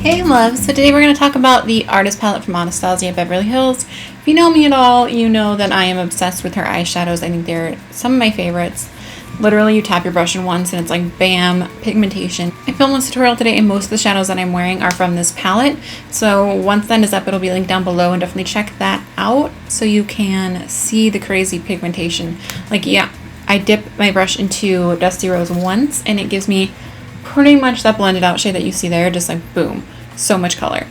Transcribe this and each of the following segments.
Hey loves, so today we're going to talk about the artist palette from Anastasia Beverly Hills. If you know me at all, you know that I am obsessed with her eyeshadows. I think they're some of my favorites. Literally, you tap your brush in once and it's like bam, pigmentation. I filmed this tutorial today and most of the shadows that I'm wearing are from this palette. So once that is up, it'll be linked down below and definitely check that out so you can see the crazy pigmentation. Like, yeah, I dip my brush into Dusty Rose once and it gives me pretty much that blended out shade that you see there, just like boom, so much color.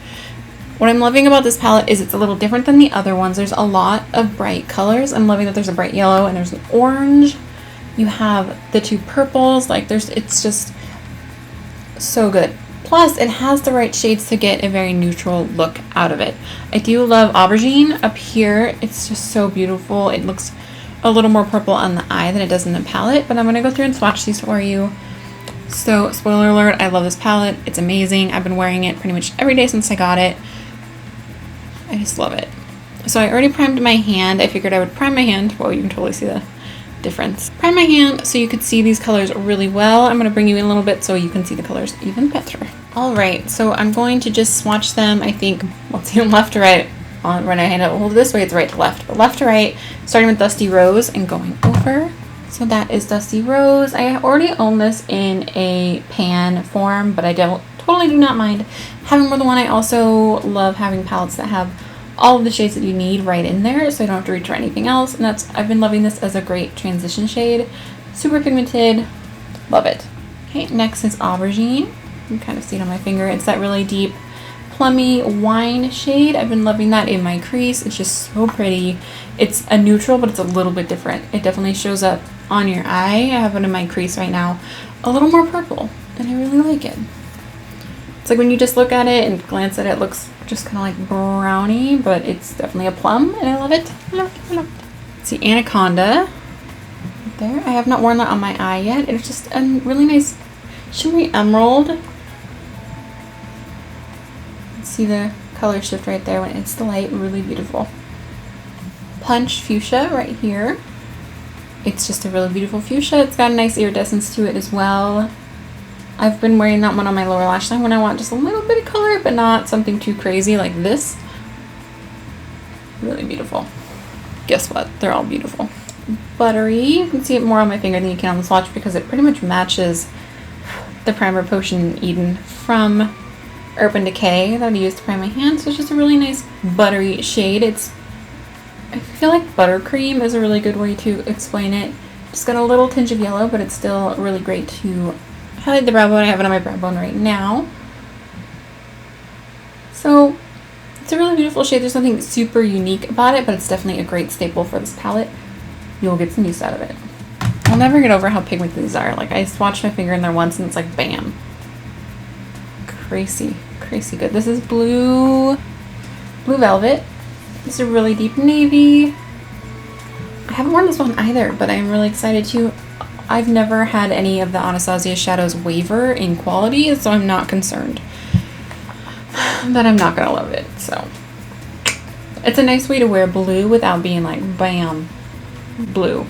What I'm loving about this palette is it's a little different than the other ones. There's a lot of bright colors. I'm loving that there's a bright yellow and there's an orange. You have the two purples, like it's just so good. Plus it has the right shades to get a very neutral look out of it. I do love aubergine up here. It's just so beautiful. It looks a little more purple on the eye than it does in the palette, but I'm gonna go through and swatch these for you. So spoiler alert, I love this palette. It's amazing. I've been wearing it pretty much every day since I got it. I just love it. So I already primed my hand. I figured I would prime my hand. Well, you can totally see the difference. Prime my hand so you could see these colors really well. I'm going to bring you in a little bit so you can see the colors even better. All right, so I'm going to just swatch them. I think, well, it's either left to right. When I hand it hold this way, it's right to left, but left to right, starting with Dusty Rose and going over. So that is Dusty Rose. I already own this in a pan form, but I totally do not mind having more than one. I also love having palettes that have all of the shades that you need right in there, so I don't have to reach for anything else. And I've been loving this as a great transition shade. Super pigmented, love it. Okay, next is Aubergine. You can kind of see it on my finger. It's that really deep plummy wine shade. I've been loving that in my crease. It's just so pretty. It's a neutral, but it's a little bit different. It definitely shows up on your eye. I have it in my crease right now, a little more purple, and I really like it. It's like when you just look at it and glance at it, it looks just kind of like browny, but it's definitely a plum, and I love it. I love it. I love it. It's the Anaconda right there. I have not worn that on my eye yet. It's just a really nice shimmery emerald. See the color shift right there when it's the light, really beautiful. Punch Fuchsia right here. It's just a really beautiful fuchsia. It's got a nice iridescence to it as well. I've been wearing that one on my lower lash line when I want just a little bit of color, but not something too crazy like this. Really beautiful. Guess what? They're all beautiful. Buttery. You can see it more on my finger than you can on the swatch because it pretty much matches the primer Potion Eden from Urban Decay that I used to prime my hand. So it's just a really nice buttery shade. I feel like buttercream is a really good way to explain it. Just got a little tinge of yellow, but it's still really great to highlight the brow bone. I have it on my brow bone right now. So it's a really beautiful shade. There's nothing super unique about it, but it's definitely a great staple for this palette. You'll get some use out of it. I'll never get over how pigmented these are. Like, I swatched my finger in there once and it's like bam. Crazy good. This is Blue Velvet. It's a really deep navy. I haven't worn this one either, but I'm really excited to. I've never had any of the Anastasia shadows waver in quality, so I'm not concerned that I'm not gonna love it. So it's a nice way to wear blue without being like bam, blue.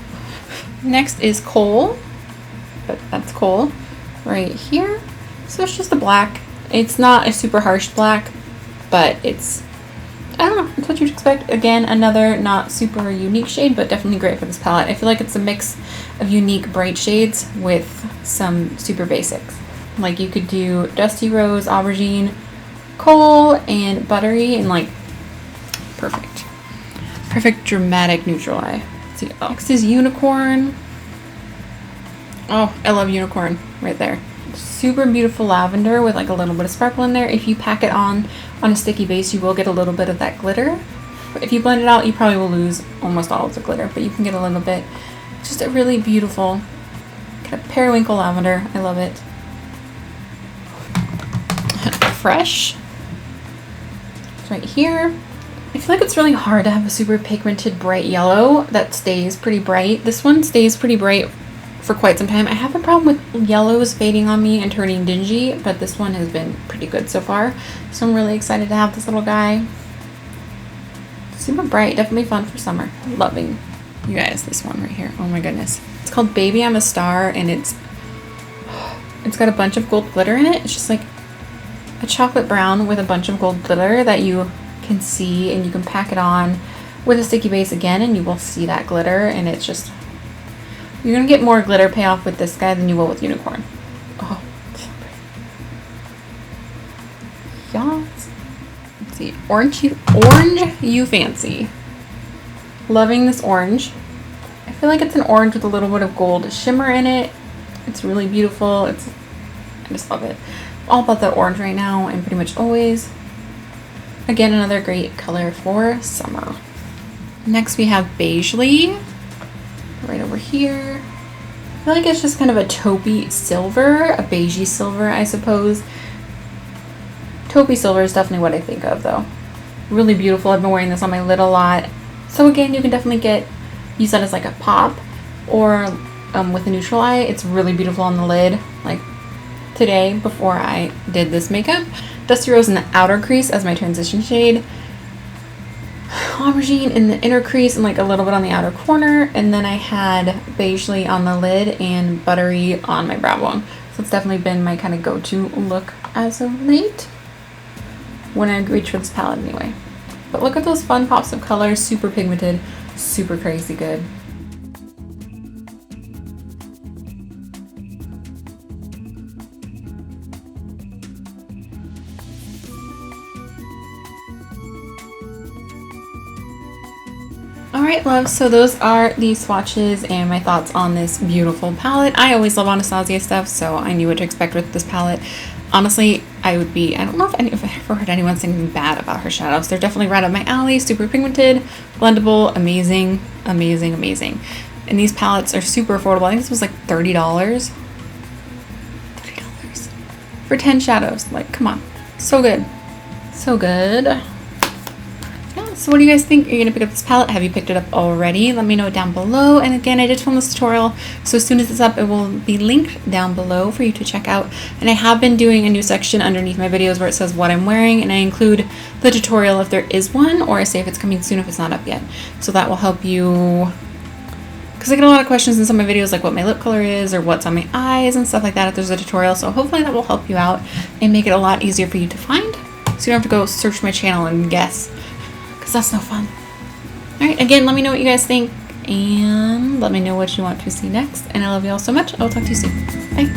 Next is Coal, but that's Coal right here. So it's just a black. It's not a super harsh black, but it's, I don't know, it's what you'd expect. Again, another not super unique shade, but definitely great for this palette. I feel like it's a mix of unique bright shades with some super basics. Like you could do Dusty Rose, Aubergine, Coal, and Buttery, and like perfect. Perfect dramatic neutral eye. Let's see. Next is Unicorn. Oh, I love Unicorn right there. Super beautiful lavender with like a little bit of sparkle in there. If you pack it on a sticky base, you will get a little bit of that glitter. If you blend it out, you probably will lose almost all of the glitter, but you can get a little bit. Just a really beautiful kind of periwinkle lavender. I love it. Fresh. It's right here. I feel like it's really hard to have a super pigmented bright yellow that stays pretty bright. This one stays pretty bright for quite some time. I have a problem with yellows fading on me and turning dingy, but this one has been pretty good so far. So I'm really excited to have this little guy. Super bright, definitely fun for summer. Loving. You guys, this one right here. Oh my goodness. It's called Baby I'm a Star, and it's got a bunch of gold glitter in it. It's just like a chocolate brown with a bunch of gold glitter that you can see, and you can pack it on with a sticky base again and you will see that glitter, and it's just, you're gonna get more glitter payoff with this guy than you will with unicorn. Oh, so pretty. Yes. Let's see, orange you fancy. Loving this orange. I feel like it's an orange with a little bit of gold shimmer in it. It's really beautiful. I just love it. All about that orange right now, and pretty much always. Again, another great color for summer. Next we have Beigely, right over here. I feel like it's just kind of a taupey silver, a beigey silver, I suppose. Taupey silver is definitely what I think of though. Really beautiful. I've been wearing this on my lid a lot. So again, you can definitely use that as like a pop, or with a neutral eye. It's really beautiful on the lid. Like today, before I did this makeup, Dusty Rose in the outer crease as my transition shade, Aubergine in the inner crease and like a little bit on the outer corner, and then I had Beigely on the lid and Buttery on my brow bone. So it's definitely been my kind of go-to look as of late when I reach for this palette anyway. But look at those fun pops of color, super pigmented, super crazy good. Alright loves, so those are the swatches and my thoughts on this beautiful palette. I always love Anastasia stuff, so I knew what to expect with this palette. Honestly, I don't know if I've ever heard anyone saying bad about her shadows. They're definitely right up my alley, super pigmented, blendable, amazing, amazing, amazing. And these palettes are super affordable. I think this was like $30. $30 for 10 shadows. Like, come on. So good. So good. So what do you guys think? Are you gonna pick up this palette? Have you picked it up already? Let me know down below. And again, I did film this tutorial, so as soon as it's up, it will be linked down below for you to check out. And I have been doing a new section underneath my videos where it says what I'm wearing, and I include the tutorial if there is one, or I say if it's coming soon if it's not up yet. So that will help you, because I get a lot of questions in some of my videos like what my lip color is or what's on my eyes and stuff like that if there's a tutorial. So hopefully that will help you out and make it a lot easier for you to find, so you don't have to go search my channel and guess. That's no fun. Alright, again, let me know what you guys think, and let me know what you want to see next. And I love you all so much. I'll talk to you soon. Bye.